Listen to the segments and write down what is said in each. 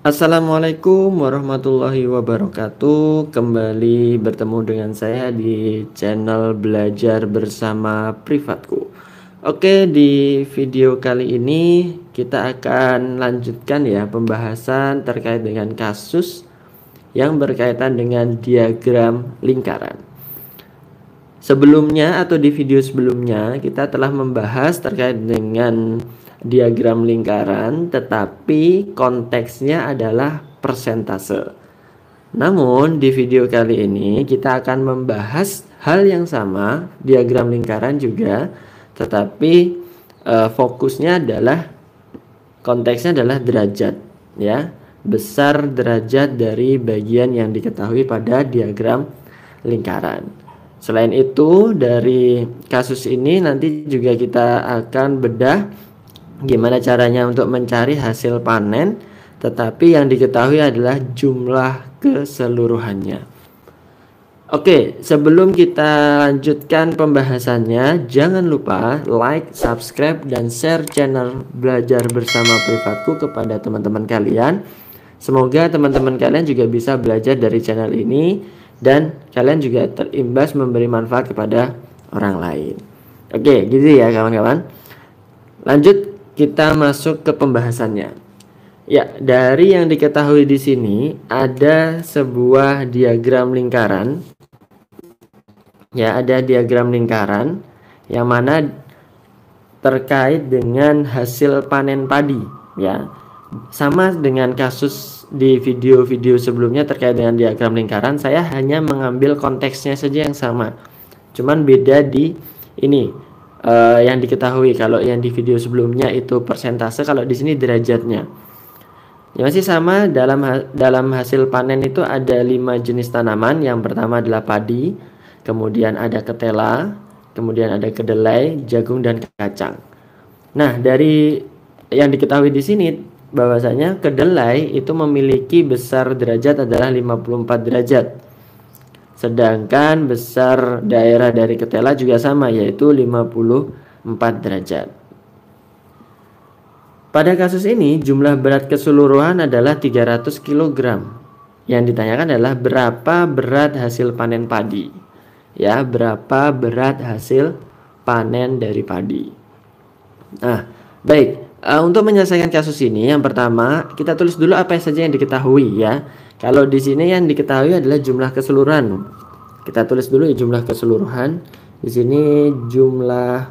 Assalamualaikum warahmatullahi wabarakatuh. Kembali bertemu dengan saya di channel Belajar Bersama Privatku. Oke, di video kali ini kita akan lanjutkan ya pembahasan terkait dengan kasus yang berkaitan dengan diagram lingkaran. Sebelumnya atau di video sebelumnya kita telah membahas terkait dengan diagram lingkaran, tetapi konteksnya adalah persentase. Namun di video kali ini kita akan membahas hal yang sama, diagram lingkaran juga, tetapi fokusnya adalah konteksnya adalah derajat, ya, besar derajat dari bagian yang diketahui pada diagram lingkaran. Selain itu, dari kasus ini nanti juga kita akan bedah gimana caranya untuk mencari hasil panen, tetapi yang diketahui adalah jumlah keseluruhannya. Oke, sebelum kita lanjutkan pembahasannya, jangan lupa like, subscribe, dan share channel Belajar Bersama Privatku kepada teman-teman kalian. Semoga teman-teman kalian juga bisa belajar dari channel ini dan kalian juga terimbas memberi manfaat kepada orang lain. Oke, gitu ya kawan-kawan. Lanjut kita masuk ke pembahasannya. Ya, dari yang diketahui di sini ada sebuah diagram lingkaran. Ya, ada diagram lingkaran yang mana terkait dengan hasil panen padi, ya. Sama dengan kasus di video-video sebelumnya terkait dengan diagram lingkaran, saya hanya mengambil konteksnya saja yang sama. Cuman beda di ini yang diketahui. Kalau yang di video sebelumnya itu persentase, kalau di sini derajatnya. Ya, masih sama. Dalam hasil panen itu ada 5 jenis tanaman. Yang pertama adalah padi, kemudian ada ketela, kemudian ada kedelai, jagung, dan kacang. Nah, dari yang diketahui di sini bahwasanya kedelai itu memiliki besar derajat adalah 54 derajat. Sedangkan besar daerah dari ketela juga sama, yaitu 54 derajat. Pada kasus ini jumlah berat keseluruhan adalah 300 kg. Yang ditanyakan adalah berapa berat hasil panen padi. Ya, berapa berat hasil panen dari padi. Nah, baik. Untuk menyelesaikan kasus ini, yang pertama kita tulis dulu apa saja yang diketahui ya. Kalau di sini yang diketahui adalah jumlah keseluruhan. Kita tulis dulu ya jumlah keseluruhan. Di sini jumlah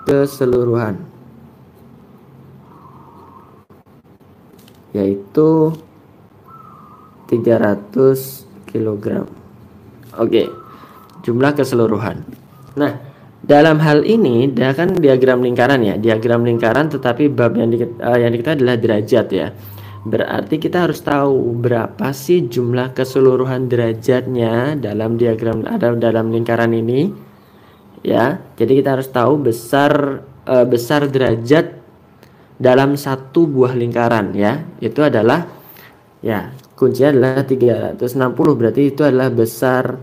keseluruhan, yaitu 300 kg. Oke, jumlah keseluruhan. Nah, dalam hal ini dia kan diagram lingkaran ya, diagram lingkaran, tetapi bab yang diketahui adalah derajat ya. Berarti kita harus tahu berapa sih jumlah keseluruhan derajatnya dalam diagram dalam lingkaran ini ya. Jadi kita harus tahu besar derajat dalam satu buah lingkaran ya. Itu adalah ya, kuncinya adalah 360, berarti itu adalah besar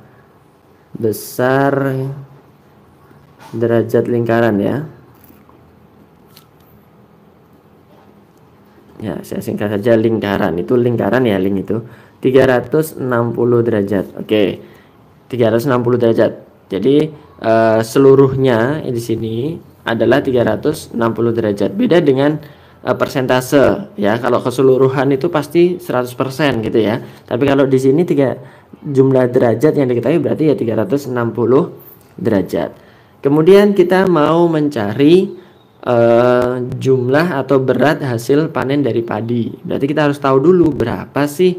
derajat lingkaran ya. Ya, saya singkat saja lingkaran. Itu lingkaran ya, ling itu 360 derajat. Oke. 360 derajat. Jadi seluruhnya di sini adalah 360 derajat. Beda dengan persentase ya. Kalau keseluruhan itu pasti 100% gitu ya. Tapi kalau di sini jumlah derajat yang diketahui berarti ya 360 derajat. Kemudian kita mau mencari jumlah atau berat hasil panen dari padi. Berarti kita harus tahu dulu berapa sih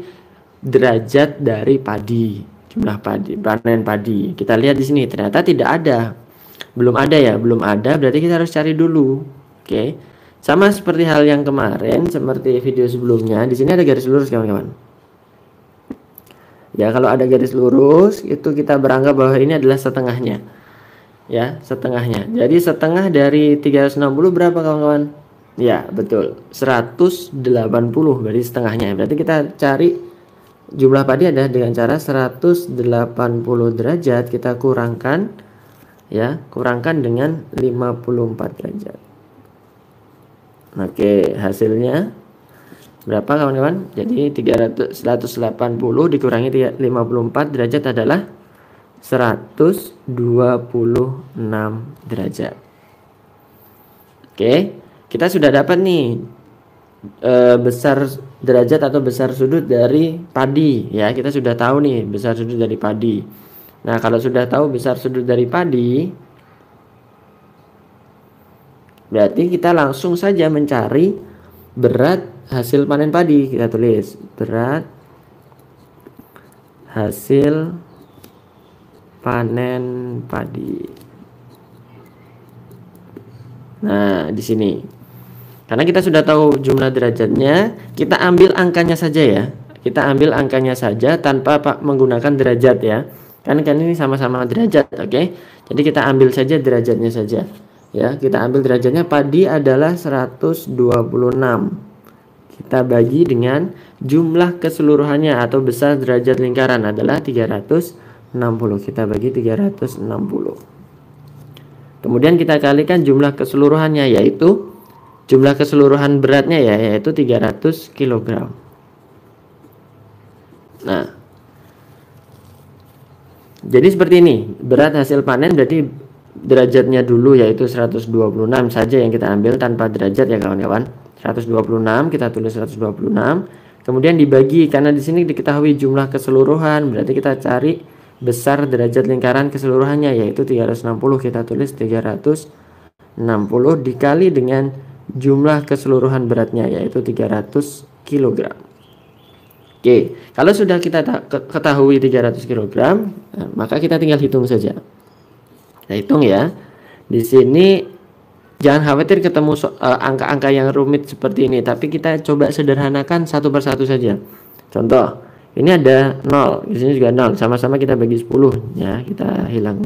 derajat dari padi, jumlah padi, panen padi. Kita lihat di sini ternyata tidak ada. Belum ada ya, belum ada, berarti kita harus cari dulu. Oke. Sama seperti hal yang kemarin, seperti video sebelumnya, di sini ada garis lurus kawan-kawan. Ya, kalau ada garis lurus itu kita beranggap bahwa ini adalah setengahnya. Ya, setengahnya. Jadi setengah dari 360 berapa kawan-kawan? Ya, betul. 180 berarti setengahnya. Berarti kita cari jumlah padi adalah dengan cara 180 derajat kita kurangkan ya, kurangkan dengan 54 derajat. Oke, hasilnya Berapa kawan-kawan? Jadi 180 dikurangi 54 derajat adalah 126 derajat. Oke, kita sudah dapat nih besar derajat atau besar sudut dari padi ya. Kita sudah tahu nih besar sudut dari padi. Nah, kalau sudah tahu besar sudut dari padi, berarti kita langsung saja mencari berat hasil panen padi. Kita tulis berat hasil panen padi. Nah, di sini. Karena kita sudah tahu jumlah derajatnya, kita ambil angkanya saja ya. Kita ambil angkanya saja tanpa menggunakan derajat ya. Kan ini sama-sama derajat, oke? Jadi kita ambil saja derajatnya saja. Ya, kita ambil derajatnya padi adalah 126. Kita bagi dengan jumlah keseluruhannya atau besar derajat lingkaran adalah 360. Kita bagi 360. Kemudian kita kalikan jumlah keseluruhannya, yaitu jumlah keseluruhan beratnya ya, yaitu 300 kg. Nah, jadi seperti ini. Berat hasil panen berarti derajatnya dulu yaitu 126 saja yang kita ambil tanpa derajat ya kawan-kawan. 126 kita tulis 126. Kemudian dibagi, karena di sini diketahui jumlah keseluruhan, berarti kita cari besar derajat lingkaran keseluruhannya yaitu 360. Kita tulis 360 dikali dengan jumlah keseluruhan beratnya yaitu 300 kg. Oke, kalau sudah kita ketahui 300 kg, maka kita tinggal hitung saja. Kita hitung ya. Di sini jangan khawatir ketemu angka-angka yang rumit seperti ini, tapi kita coba sederhanakan satu persatu saja. Contoh, ini ada 0, di sini juga 0, sama-sama kita bagi 10 ya. Kita hilang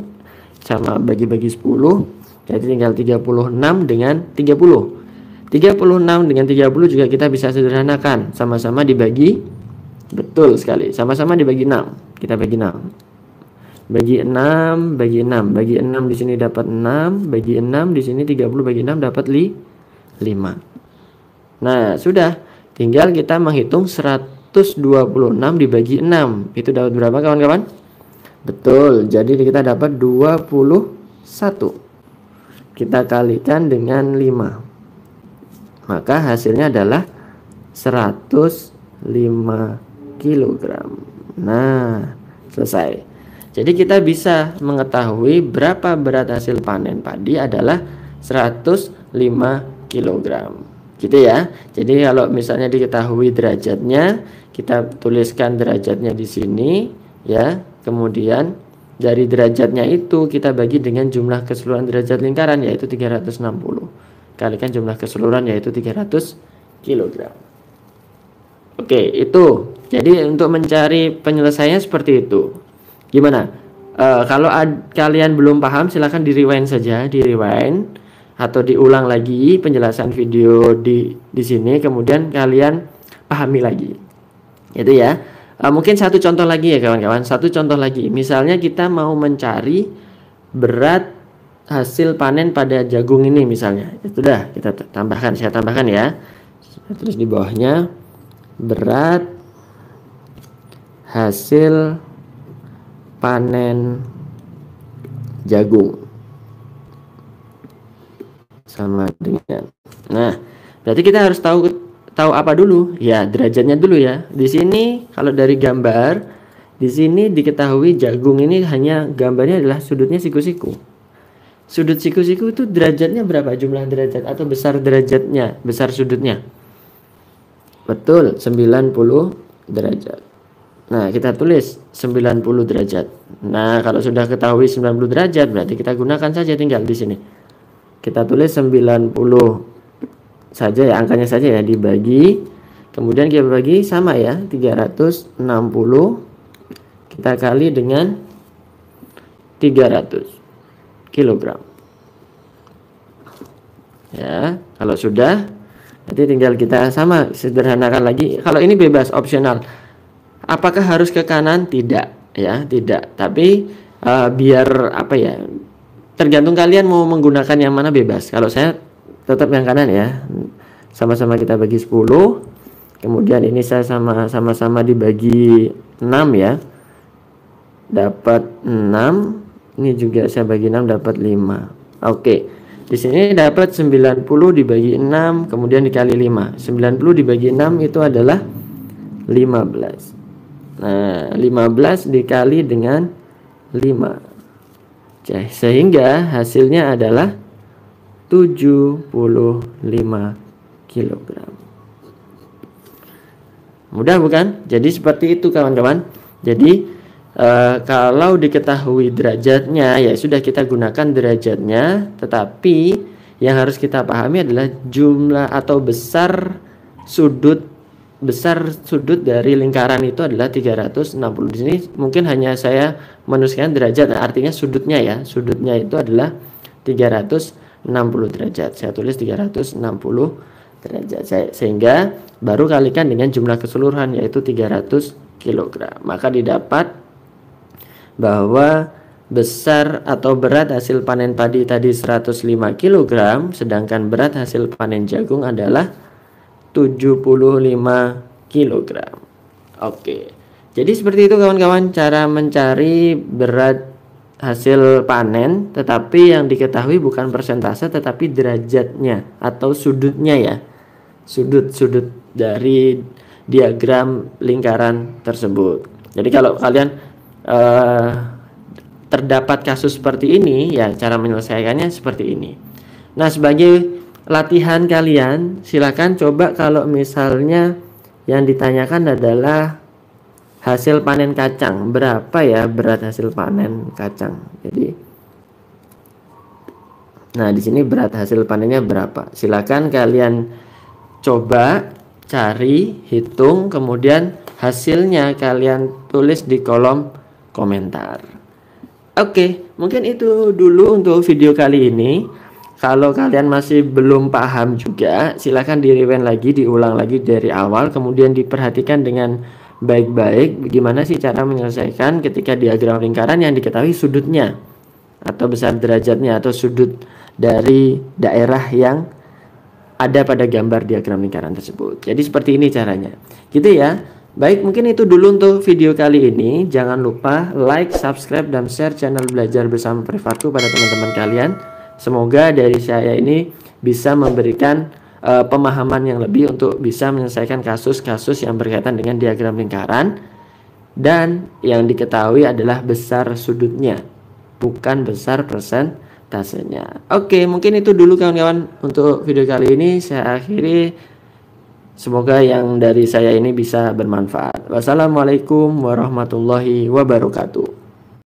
sama bagi-bagi 10. Jadi tinggal 36 dengan 30. 36 dengan 30 juga kita bisa sederhanakan, sama-sama dibagi. Betul sekali, sama-sama dibagi 6. Kita bagi 6. Bagi 6, bagi 6. Bagi 6 di sini dapat 6, bagi 6 di sini 30 bagi 6 dapat 5. Nah, sudah. Tinggal kita menghitung 126 dibagi 6. Itu dapat berapa kawan-kawan? Betul, jadi kita dapat 21. Kita kalikan dengan 5. Maka hasilnya adalah 105 kg. Nah, selesai. Jadi kita bisa mengetahui berapa berat hasil panen padi adalah 105 kg. Gitu ya. Jadi kalau misalnya diketahui derajatnya, kita tuliskan derajatnya di sini ya. Kemudian dari derajatnya itu kita bagi dengan jumlah keseluruhan derajat lingkaran yaitu 360. Kalikan jumlah keseluruhan yaitu 300 kg. Oke, itu. Jadi untuk mencari penyelesaiannya seperti itu. Gimana? Kalau kalian belum paham, silahkan di-rewind saja, di-rewind atau diulang lagi penjelasan video di sini, kemudian kalian pahami lagi. Itu ya. Mungkin satu contoh lagi ya kawan-kawan, satu contoh lagi. Misalnya kita mau mencari berat hasil panen pada jagung ini misalnya. Itu dah kita tambahkan, saya tambahkan ya. Terus di bawahnya berat hasil panen jagung sama dengan. Nah, berarti kita harus tahu apa dulu? Ya, derajatnya dulu ya. Di sini kalau dari gambar, di sini diketahui jagung ini hanya gambarnya adalah sudutnya siku-siku. Sudut siku-siku itu derajatnya berapa? Jumlah derajat atau besar derajatnya, besar sudutnya. Betul, 90 derajat. Nah, kita tulis 90 derajat. Nah, kalau sudah ketahui 90 derajat, berarti kita gunakan saja tinggal di sini. Kita tulis 90 saja ya, angkanya saja ya, dibagi. Kemudian kita bagi sama ya, 360. Kita kali dengan 300 kilogram. Ya, kalau sudah, nanti tinggal kita sama sederhanakan lagi. Kalau ini bebas, opsional. Apakah harus ke kanan? Tidak ya, tidak. Tapi biar apa ya, tergantung kalian mau menggunakan yang mana, bebas. Kalau saya tetap yang kanan ya. Sama-sama kita bagi 10. Kemudian ini saya sama-sama dibagi 6 ya. Dapat 6. Ini juga saya bagi 6 dapat 5. Oke. Di sini dapat 90 dibagi 6 kemudian dikali 5. 90 dibagi 6 itu adalah 15. Nah, 15 dikali dengan 5. Sehingga hasilnya adalah 75 kg. Mudah bukan? Jadi seperti itu kawan-kawan. Jadi kalau diketahui derajatnya, ya sudah kita gunakan derajatnya. Tetapi yang harus kita pahami adalah jumlah atau besar sudut dari lingkaran itu adalah 360. Di sini mungkin hanya saya menuliskan derajat, artinya sudutnya ya. Sudutnya itu adalah 360 derajat. Saya tulis 360 derajat. Sehingga baru kalikan dengan jumlah keseluruhan yaitu 300 kg. Maka didapat bahwa besar atau berat hasil panen padi tadi 105 kg, sedangkan berat hasil panen jagung adalah 75 kg. Oke. Jadi seperti itu kawan-kawan cara mencari berat hasil panen, tetapi yang diketahui bukan persentase tetapi derajatnya atau sudutnya ya. Sudut dari diagram lingkaran tersebut. Jadi kalau kalian terdapat kasus seperti ini, ya cara menyelesaikannya seperti ini. Nah, sebagai latihan kalian, silakan coba kalau misalnya yang ditanyakan adalah hasil panen kacang, berapa ya berat hasil panen kacang. Jadi, nah di sini berat hasil panennya berapa? Silakan kalian coba cari, hitung, kemudian hasilnya kalian tulis di kolom komentar. Oke, mungkin itu dulu untuk video kali ini. Kalau kalian masih belum paham juga, silakan di-rewind lagi, diulang lagi dari awal, kemudian diperhatikan dengan baik-baik bagaimana sih cara menyelesaikan ketika diagram lingkaran yang diketahui sudutnya atau besar derajatnya atau sudut dari daerah yang ada pada gambar diagram lingkaran tersebut. Jadi seperti ini caranya. Gitu ya. Baik, mungkin itu dulu untuk video kali ini. Jangan lupa like, subscribe, dan share channel Belajar Bersama Privatku pada teman-teman kalian. Semoga dari saya ini bisa memberikan pemahaman yang lebih untuk bisa menyelesaikan kasus-kasus yang berkaitan dengan diagram lingkaran. Dan yang diketahui adalah besar sudutnya, bukan besar persentasenya. Oke, mungkin itu dulu kawan-kawan untuk video kali ini. Saya akhiri. Semoga yang dari saya ini bisa bermanfaat. Wassalamualaikum warahmatullahi wabarakatuh.